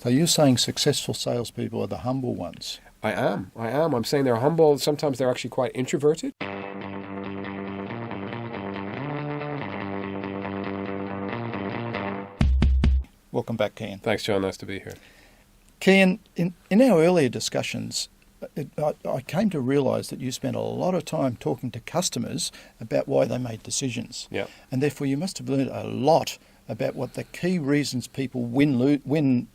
So you're saying successful salespeople are the humble ones? I am. I'm saying they're humble. Sometimes they're actually quite introverted. Welcome back, Cian. Thanks, John. Nice to be here. Cian, in our earlier discussions, I came to realise that you spent a lot of time talking to customers about why they made decisions. Yeah. And therefore you must have learned a lot about what the key reasons people win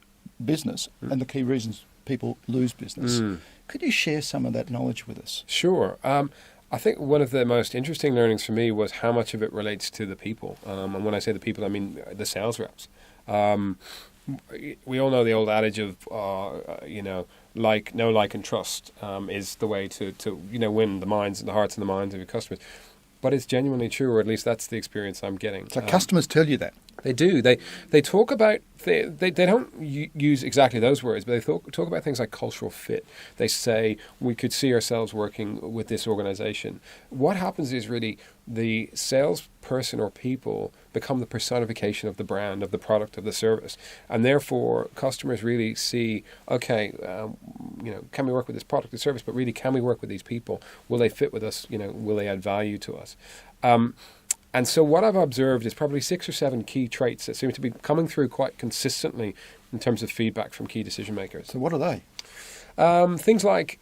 business and the key reasons people lose business. Could you share some of that knowledge with us? Sure. I think one of the most interesting learnings for me was how much of it relates to the people. And when I say the people, I mean the sales reps. We all know the old adage of, like and trust is the way to win the minds and the hearts and the minds of your customers. But it's genuinely true, or at least that's the experience I'm getting. So customers tell you that? They do. They talk about, they don't use exactly those words, but they talk about things like cultural fit. They say, we could see ourselves working with this organization. What happens is really the salesperson or people become the personification of the brand, of the product, of the service. And therefore, customers really see, okay, can we work with this product or service, but really, can we work with these people? Will they fit with us? Will they add value to us? And so what I've observed is probably 6 or 7 key traits that seem to be coming through quite consistently in terms of feedback from key decision makers. So what are they? Things like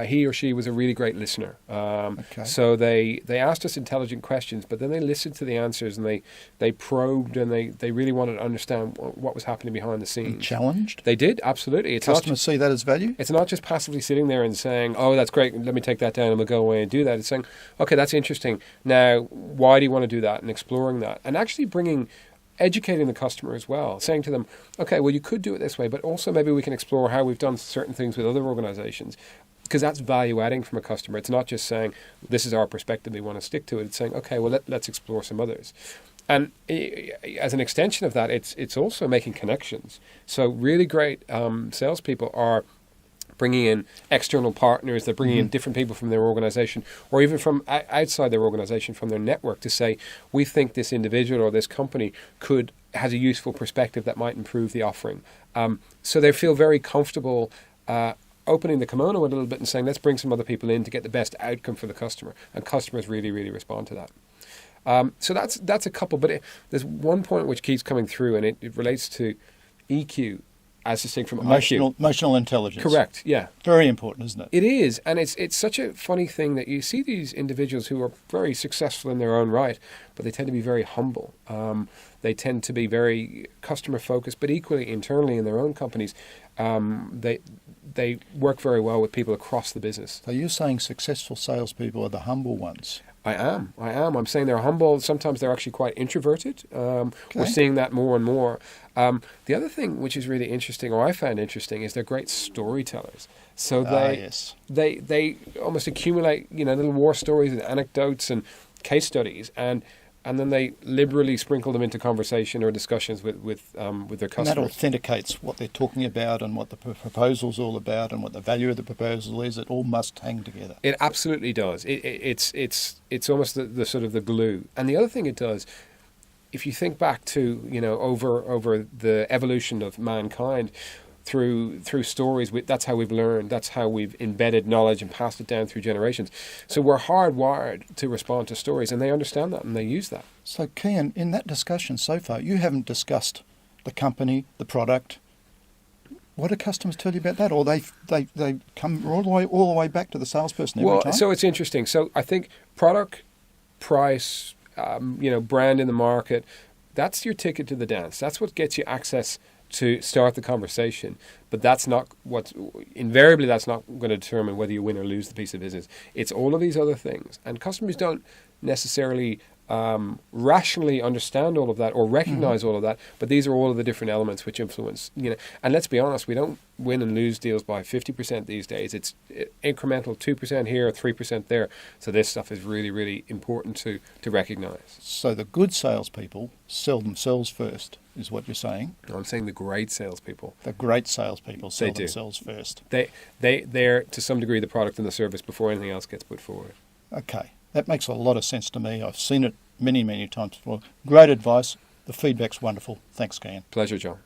he or she was a really great listener. So they asked us intelligent questions, but then they listened to the answers and they probed and they really wanted to understand what was happening behind the scenes. And challenged? They did, absolutely. Customers see that as value? It's not just passively sitting there and saying, oh, that's great, let me take that down and we'll go away and do that. It's saying, okay, that's interesting. Now, why do you want to do that? And exploring that. And actually educating the customer as well, saying to them, okay, well, you could do it this way, but also maybe we can explore how we've done certain things with other organizations. Because that's value adding from a customer. It's not just saying, this is our perspective, we want to stick to it. It's saying, okay, well, let's explore some others. And as an extension of that, it's also making connections. So really great salespeople are bringing in external partners. They're bringing in different people from their organization or even from outside their organization, from their network, to say, we think this individual or this company has a useful perspective that might improve the offering. So they feel very comfortable opening the kimono a little bit and saying, let's bring some other people in to get the best outcome for the customer. And customers really, really respond to that. So that's a couple. But there's one point which keeps coming through, and it relates to EQ as distinct from IQ. Emotional intelligence. Correct, yeah. Very important, isn't it? It is. And it's such a funny thing that you see these individuals who are very successful in their own right, but they tend to be very humble. They tend to be very customer focused, but equally internally in their own companies, they work very well with people across the business. So you're saying successful salespeople are the humble ones? I am. I'm saying they're humble. Sometimes they're actually quite introverted. We're seeing that more and more. The other thing which is really interesting, or I found interesting, is they're great storytellers. So they almost accumulate little war stories and anecdotes and case studies, and then they liberally sprinkle them into conversation or discussions with their customers. And that authenticates what they're talking about and what the proposal's all about and what the value of the proposal is. It all must hang together. It absolutely does. It's almost the sort of the glue. And the other thing it does, if you think back to over the evolution of mankind, through stories, that's how we've learned, that's how we've embedded knowledge and passed it down through generations. So we're hardwired to respond to stories, and they understand that and they use that. So Cian, in that discussion so far, you haven't discussed the company, the product. What do customers tell you about that? Or they come all the way back to the salesperson every time? So it's interesting. So I think product, price, brand in the market, that's your ticket to the dance. That's what gets you access to start the conversation, but that's not going to determine whether you win or lose the piece of business. It's all of these other things, and customers don't necessarily rationally understand all of that or recognize all of that, but these are all of the different elements which influence, and let's be honest, we don't win and lose deals by 50% these days. It's incremental, 2% here, 3% there. So this stuff is really, really important to recognize. So the good salespeople sell themselves first, is what you're saying? No, I'm saying the great salespeople. The great salespeople sell themselves first. They're to some degree the product and the service before anything else gets put forward. Okay. That makes a lot of sense to me. I've seen it many, many times before. Great advice. The feedback's wonderful. Thanks, Cian. Pleasure, John.